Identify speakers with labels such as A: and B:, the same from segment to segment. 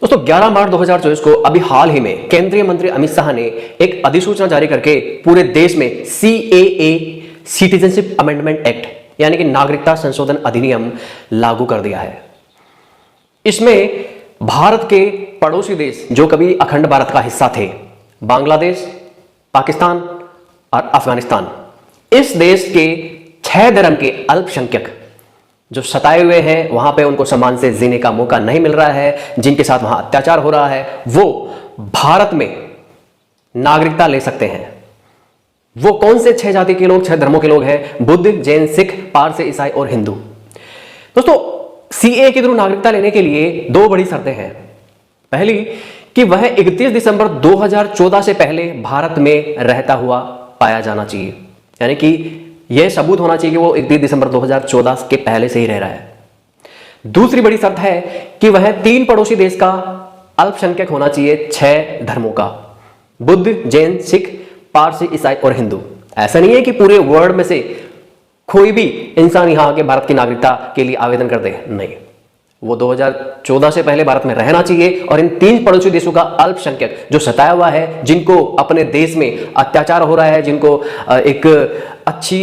A: दोस्तों 11 मार्च 2024 को अभी हाल ही में केंद्रीय मंत्री अमित शाह ने एक अधिसूचना जारी करके पूरे देश में CAA सिटीजनशिप अमेंडमेंट एक्ट यानी कि नागरिकता संशोधन अधिनियम लागू कर दिया है। इसमें भारत के पड़ोसी देश जो कभी अखंड भारत का हिस्सा थे, बांग्लादेश, पाकिस्तान और अफगानिस्तान, इस देश के 6 धर्म के अल्पसंख्यक जो सताए हुए हैं, वहां पे उनको सम्मान से जीने का मौका नहीं मिल रहा है, जिनके साथ वहां अत्याचार हो रहा है, वो भारत में नागरिकता ले सकते हैं। वो कौन से 6 जाति के लोग, 6 धर्मों के लोग हैं? बुद्ध, जैन, सिख, पारसी, ईसाई और हिंदू। दोस्तों CAA के थ्रू नागरिकता लेने के लिए 2 बड़ी शर्तें हैं। पहली कि वह 31 दिसंबर 2014 से पहले भारत में रहता हुआ पाया जाना चाहिए, यानी कि यह सबूत होना चाहिए कि वो 31 दिसंबर 2014 के पहले से ही रह रहा है। दूसरी बड़ी शर्त है कि वह 3 पड़ोसी देश का अल्पसंख्यक होना चाहिए, 6 धर्मों का, बुद्ध, जैन, सिख, पारसी, ईसाई और हिंदू। ऐसा नहीं है कि पूरे वर्ल्ड में से कोई भी इंसान यहां आके भारत की नागरिकता के लिए आवेदन कर दे, नहीं, वो 2014 से पहले भारत में रहना चाहिए और इन 3 पड़ोसी देशों का अल्पसंख्यक जो सताया हुआ है, जिनको अपने देश में अत्याचार हो रहा है, जिनको एक अच्छी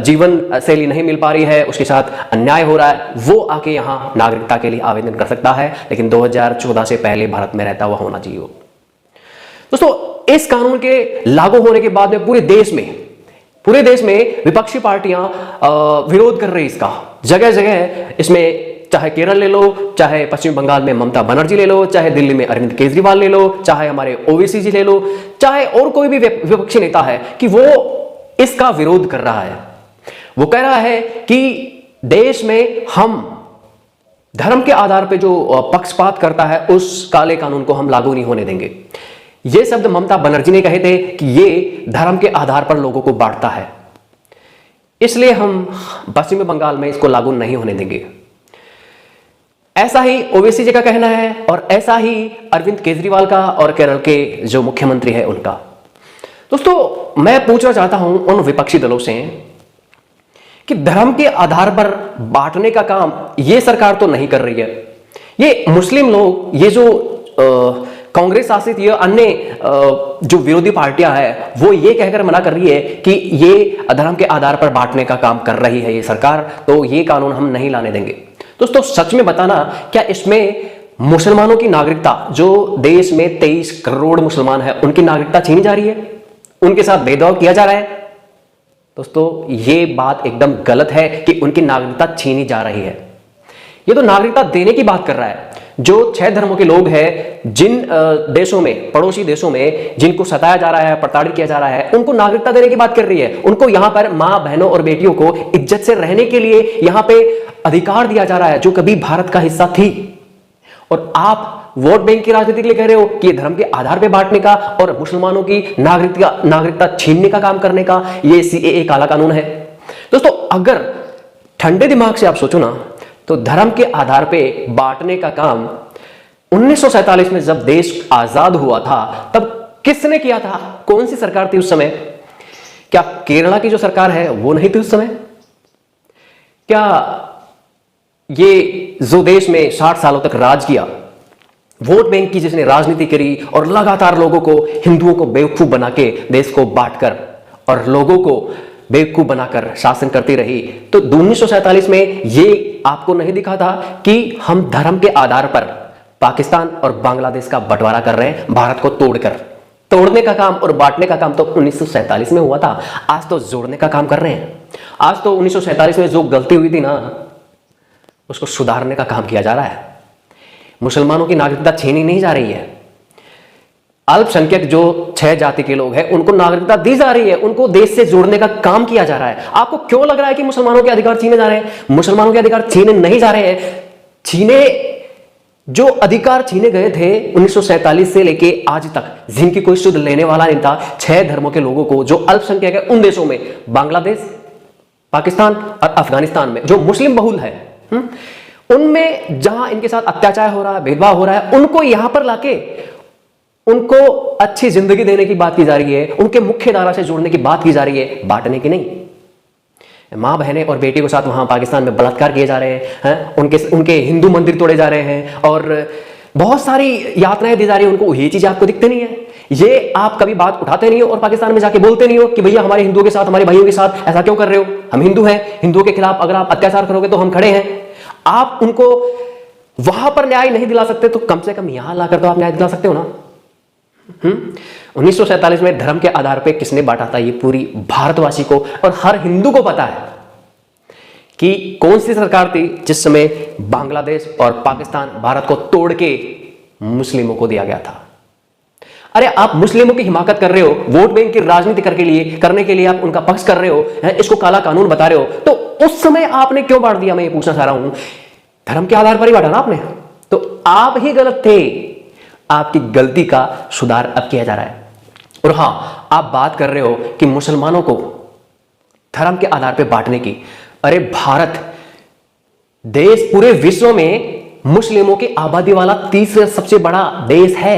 A: जीवन शैली नहीं मिल पा रही है, उसके साथ अन्याय हो रहा है, वो आके यहां नागरिकता के लिए आवेदन कर सकता है, लेकिन 2014 से पहले भारत में रहता हुआ होना चाहिए। दोस्तों इस कानून के लागू होने के बाद में पूरे देश में विपक्षी पार्टियां विरोध कर रही इसका। जगह जगह इसमें, चाहे केरल ले लो, चाहे पश्चिम बंगाल में ममता बनर्जी ले लो, चाहे दिल्ली में अरविंद केजरीवाल ले लो, चाहे हमारे ओवैसी जी ले लो, चाहे और कोई भी विपक्षी नेता है, कि वो इसका विरोध कर रहा है। वो कह रहा है कि देश में हम धर्म के आधार पर जो पक्षपात करता है उस काले कानून को हम लागू नहीं होने देंगे। ये शब्द ममता बनर्जी ने कहे थे कि ये धर्म के आधार पर लोगों को बांटता है, इसलिए हम पश्चिम बंगाल में इसको लागू नहीं होने देंगे। ऐसा ही ओवैसी जी का कहना है और ऐसा ही अरविंद केजरीवाल का और केरल के जो मुख्यमंत्री है उनका। दोस्तों मैं पूछना चाहता हूं उन विपक्षी दलों से कि धर्म के आधार पर बांटने का काम ये सरकार तो नहीं कर रही है। ये मुस्लिम लोग, ये जो कांग्रेस शासित या अन्य जो विरोधी पार्टियां हैं, वो ये कहकर मना कर रही है कि ये धर्म के आधार पर बांटने का काम कर रही है ये सरकार, तो ये कानून हम नहीं लाने देंगे। दोस्तों सच में बताना, क्या इसमें मुसलमानों की नागरिकता, जो देश में 23 करोड़ मुसलमान है, उनकी नागरिकता छीनी जा रही है? उनके साथ भेदभाव किया जा रहा है? दोस्तों ये बात एकदम गलत है कि उनकी नागरिकता छीनी जा रही है। ये तो नागरिकता देने की बात कर रहा है। जो 6 धर्मों के लोग हैं, जिन देशों में, पड़ोसी देशों में जिनको सताया जा रहा है, प्रताड़ित किया जा रहा है, उनको नागरिकता देने की बात कर रही है। उनको यहां पर मां, बहनों और बेटियों को इज्जत से रहने के लिए यहां पे अधिकार दिया जा रहा है, जो कभी भारत का हिस्सा थी। और आप वोट बैंक की राजनीति के लिए कह रहे हो कि ये धर्म के आधार पर बांटने का और मुसलमानों की नागरिकता छीनने का काम करने का ये CAA काला कानून है। दोस्तों अगर ठंडे दिमाग से आप सोचो ना, तो धर्म के आधार पे बांटने का काम 1947 में जब देश आजाद हुआ था तब किसने किया था? कौन सी सरकार थी उस समय? क्या केरला की जो सरकार है वो नहीं थी उस समय? क्या ये जो देश में 60 सालों तक राज किया, वोट बैंक की जिसने राजनीति करी और लगातार लोगों को, हिंदुओं को बेवकूफ बना के देश को बांटकर और लोगों को बेवकूफ बनाकर शासन करती रही, तो 1947 में ये आपको नहीं दिखा था कि हम धर्म के आधार पर पाकिस्तान और बांग्लादेश का बंटवारा कर रहे हैं, भारत को तोड़ने का काम और बांटने का काम तो 1947 में हुआ था। आज तो जोड़ने का काम कर रहे हैं। आज तो 1947 में जो गलती हुई थी ना, उसको सुधारने का काम किया जा रहा है। मुसलमानों की नागरिकता छीनी नहीं जा रही है। अल्पसंख्यक जो 6 जाति के लोग हैं उनको नागरिकता दी जा रही है, उनको देश से जोड़ने का काम किया जा रहा है। आपको क्यों लग रहा है कि मुसलमानों के अधिकार छीने जा रहे हैं? मुसलमानों के अधिकार छीने नहीं जा रहे हैं। जो अधिकार छीने गए थे 1947 से लेके आज तक, जिनकी कोई शुद्ध लेने वाला नहीं था, 6 धर्मों के लोगों को, जो अल्पसंख्यक है उन देशों में, बांग्लादेश, पाकिस्तान और अफगानिस्तान में जो मुस्लिम बहुल है, उनमें जहां इनके साथ अत्याचार हो रहा है, भेदभाव हो रहा है, उनको यहां पर लाके उनको अच्छी जिंदगी देने की बात की जा रही है, उनके मुख्य धारा से जोड़ने की बात की जा रही है, बांटने की नहीं। माँ बहनें और बेटी के साथ वहां पाकिस्तान में बलात्कार किए जा रहे हैं, उनके हिंदू मंदिर तोड़े जा रहे हैं और बहुत सारी यातनाएं दी जा रही है उनको, ये चीजें आपको दिखते नहीं है। ये आप कभी बात उठाते नहीं हो और पाकिस्तान में जाके बोलते नहीं हो कि भैया हमारे हिंदुओं के साथ, हमारे भाइयों के साथ ऐसा क्यों कर रहे हो, हम हिंदू हैं, हिंदुओं के खिलाफ अगर आप अत्याचार करोगे तो हम खड़े हैं। आप उनको वहां पर न्याय नहीं दिला सकते तो कम से कम यहां लाकर तो आप न्याय दिला सकते हो ना। 1947 में धर्म के आधार पर किसने बांटा था, ये पूरी भारतवासी को और हर हिंदू को पता है कि कौन सी सरकार थी जिस समय बांग्लादेश और पाकिस्तान भारत को तोड़ के मुस्लिमों को दिया गया था। अरे आप मुस्लिमों की हिमाकत कर रहे हो, वोट बैंक की राजनीति करने के लिए आप उनका पक्ष कर रहे हो, इसको काला कानून बता रहे हो, तो उस समय आपने क्यों बांट दिया, मैं ये पूछना चाह रहा हूं। धर्म के आधार पर ही बांटा ना आपने, तो आप ही गलत थे। आपकी गलती का सुधार अब किया जा रहा है। और हां, आप बात कर रहे हो कि मुसलमानों को धर्म के आधार पर बांटने की। अरे भारत देश पूरे विश्व में मुस्लिमों की आबादी वाला तीसरा सबसे बड़ा देश है।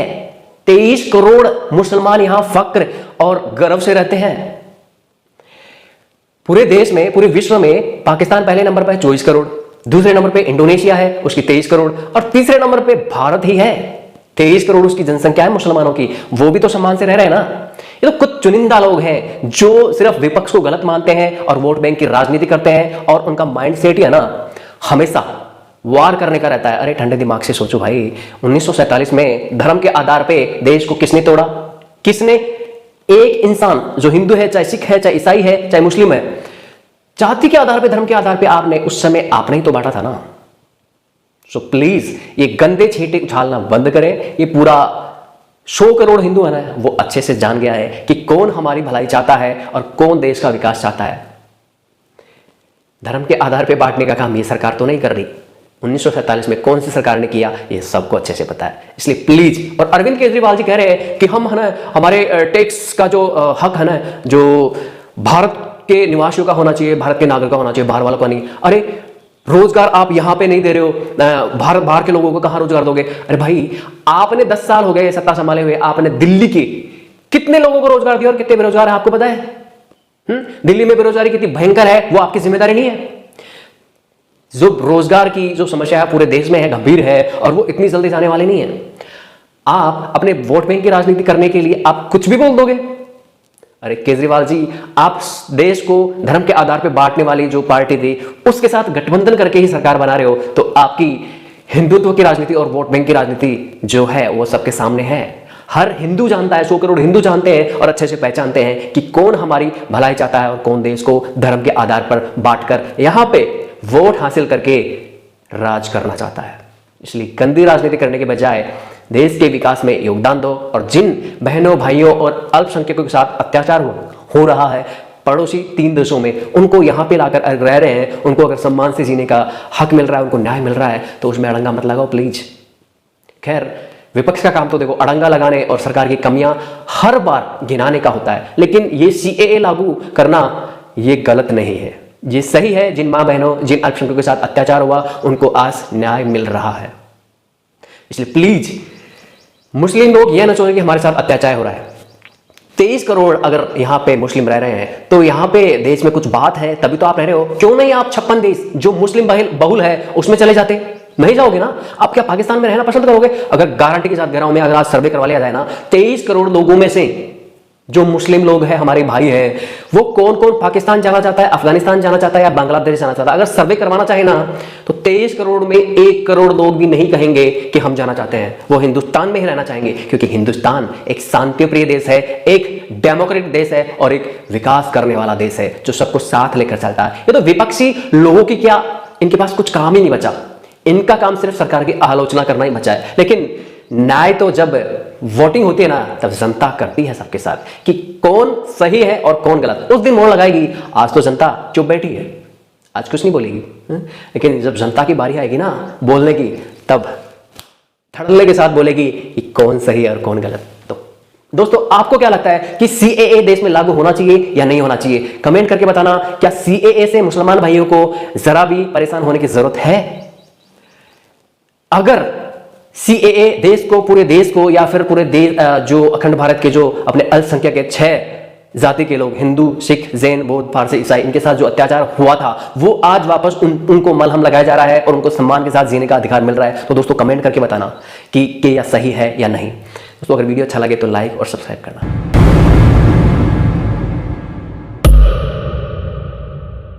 A: 23 करोड़ मुसलमान यहां फक्र और गर्व से रहते हैं। पूरे देश में, पूरे विश्व में पाकिस्तान पहले नंबर पर है 24 करोड़, दूसरे नंबर पे इंडोनेशिया है उसकी 23 करोड़ और तीसरे नंबर पे भारत ही है। 23 करोड़ उसकी जनसंख्या है मुसलमानों की, वो भी तो सम्मान से रह रहे हैं ना। ये तो कुछ चुनिंदा लोग हैं जो सिर्फ विपक्ष को गलत मानते हैं और वोट बैंक की राजनीति करते हैं और उनका माइंडसेट ही है ना हमेशा वार करने का रहता है। अरे ठंडे दिमाग से सोचो भाई, 1947 में धर्म के आधार पे देश को किसने तोड़ा? किसने? एक इंसान जो हिंदू है, चाहे सिख है, चाहे ईसाई है, चाहे मुस्लिम है, जाति के आधार पे, धर्म के आधार पे आपने उस समय आपने ही तो बांटा था ना। सो प्लीज ये गंदे छींटे उछालना बंद करें। ये पूरा 100 करोड़ हिंदू है ना, वो अच्छे से जान गया है कि कौन हमारी भलाई चाहता है और कौन देश का विकास चाहता है। धर्म के आधार पे बांटने का काम ये सरकार तो नहीं कर रही। 1947 में कौन सी सरकार ने किया ये सबको अच्छे से पता है। इसलिए प्लीज, और अरविंद केजरीवाल जी कह रहे हैं कि हम है ना, हमारे टैक्स का जो हक है ना, जो भारत के निवासियों का होना चाहिए, भारत के नागरिक का होना चाहिए, बाहर वालों का नहीं। अरे रोजगार आप यहां पे नहीं दे रहे हो, भारत बाहर के लोगों को कहां रोजगार दोगे? अरे भाई आपने 10 साल हो गए सत्ता संभाले हुए, आपने दिल्ली के कितने लोगों को रोजगार दिया और कितने बेरोजगार है आपको पता है? दिल्ली में बेरोजगारी कितनी भयंकर है वो आपकी जिम्मेदारी नहीं है? जो रोजगार की जो समस्या है पूरे देश में है, गंभीर है और वो इतनी जल्दी जाने वाली नहीं है। आप अपने वोट बैंक की राजनीति करने के लिए आप कुछ भी बोल दोगे। अरे केजरीवाल जी, आप देश को धर्म के आधार पर बांटने वाली जो पार्टी थी उसके साथ गठबंधन करके ही सरकार बना रहे हो, तो आपकी हिंदुत्व की राजनीति और वोट बैंक की राजनीति जो है वो सबके सामने है। हर हिंदू जानता है, 100 करोड़ हिंदू जानते हैं और अच्छे से पहचानते हैं कि कौन हमारी भलाई चाहता है और कौन देश को धर्म के आधार पर बांटकर यहां पे वोट हासिल करके राज करना चाहता है। इसलिए गंदी राजनीति करने के बजाय देश के विकास में योगदान दो। और जिन बहनों, भाइयों और अल्पसंख्यकों के साथ अत्याचार हो रहा है पड़ोसी 3 देशों में, उनको यहां पे लाकर रह रहे हैं, उनको अगर सम्मान से जीने का हक मिल रहा है, उनको न्याय मिल रहा है, तो उसमें अड़ंगा मत लगाओ प्लीज। खैर, विपक्ष का काम तो देखो अड़ंगा लगाने और सरकार की कमियां हर बार गिनाने का होता है, लेकिन ये सीएए लागू करना ये गलत नहीं है, ये सही है। जिन मां बहनों, जिन अल्पसंख्यकों के साथ अत्याचार हुआ उनको आज न्याय मिल रहा है। इसलिए प्लीज मुस्लिम लोग यह ना सोचें कि हमारे साथ अत्याचार हो रहा है। 23 करोड़ अगर यहां पे मुस्लिम रह रहे हैं तो यहां पे देश में कुछ बात है, तभी तो आप रह रहे हो। क्यों नहीं आप 56 देश जो मुस्लिम बहुल है उसमें चले जाते? नहीं जाओगे ना। आप क्या पाकिस्तान में रहना पसंद करोगे? अगर गारंटी के साथ कह रहा हूं मैं, अगर आज सर्वे करवा लिया जाए ना, 23 करोड़ लोगों में से जो मुस्लिम लोग हैं, हमारे भाई हैं, वो कौन कौन पाकिस्तान जाना चाहता है, अफगानिस्तान जाना चाहता है या बांग्लादेश जाना चाहता है, अगर सर्वे करवाना चाहे ना, तो 23 करोड़ में 1 करोड़ लोग भी नहीं कहेंगे कि हम जाना चाहते हैं। वो हिंदुस्तान में ही रहना चाहेंगे, क्योंकि हिंदुस्तान एक शांतिप्रिय देश है, एक डेमोक्रेटिक देश है और एक विकास करने वाला देश है जो सबको साथ लेकर चलता है। ये तो विपक्षी लोगों की क्या, इनके पास कुछ काम ही नहीं बचा। इनका काम सिर्फ सरकार की आलोचना करना ही बचा है। लेकिन न्याय तो जब वोटिंग होती है ना, तब जनता करती है सबके साथ कि कौन सही है और कौन गलत। उस दिन मोड़ लगाएगी। आज तो जनता चुप बैठी है, आज कुछ नहीं बोलेगी, लेकिन जब जनता की बारी आएगी ना बोलने की, तब धड़ल्ले के साथ बोलेगी कि कौन सही है और कौन गलत। तो दोस्तों, आपको क्या लगता है कि सीएए देश में लागू होना चाहिए या नहीं होना चाहिए? कमेंट करके बताना। क्या सीएए से मुसलमान भाइयों को जरा भी परेशान होने की जरूरत है? अगर सीएए देश को, पूरे देश को, या फिर पूरे देश जो अखंड भारत के जो अपने अल्पसंख्यक के 6 जाति के लोग, हिंदू, सिख, जैन, बौद्ध, पारसी, ईसाई, इनके साथ जो अत्याचार हुआ था वो आज वापस उनको मलहम लगाया जा रहा है और उनको सम्मान के साथ जीने का अधिकार मिल रहा है। तो दोस्तों कमेंट करके बताना कि यह सही है या नहीं। दोस्तों अगर वीडियो अच्छा लगे तो लाइक और सब्सक्राइब करना।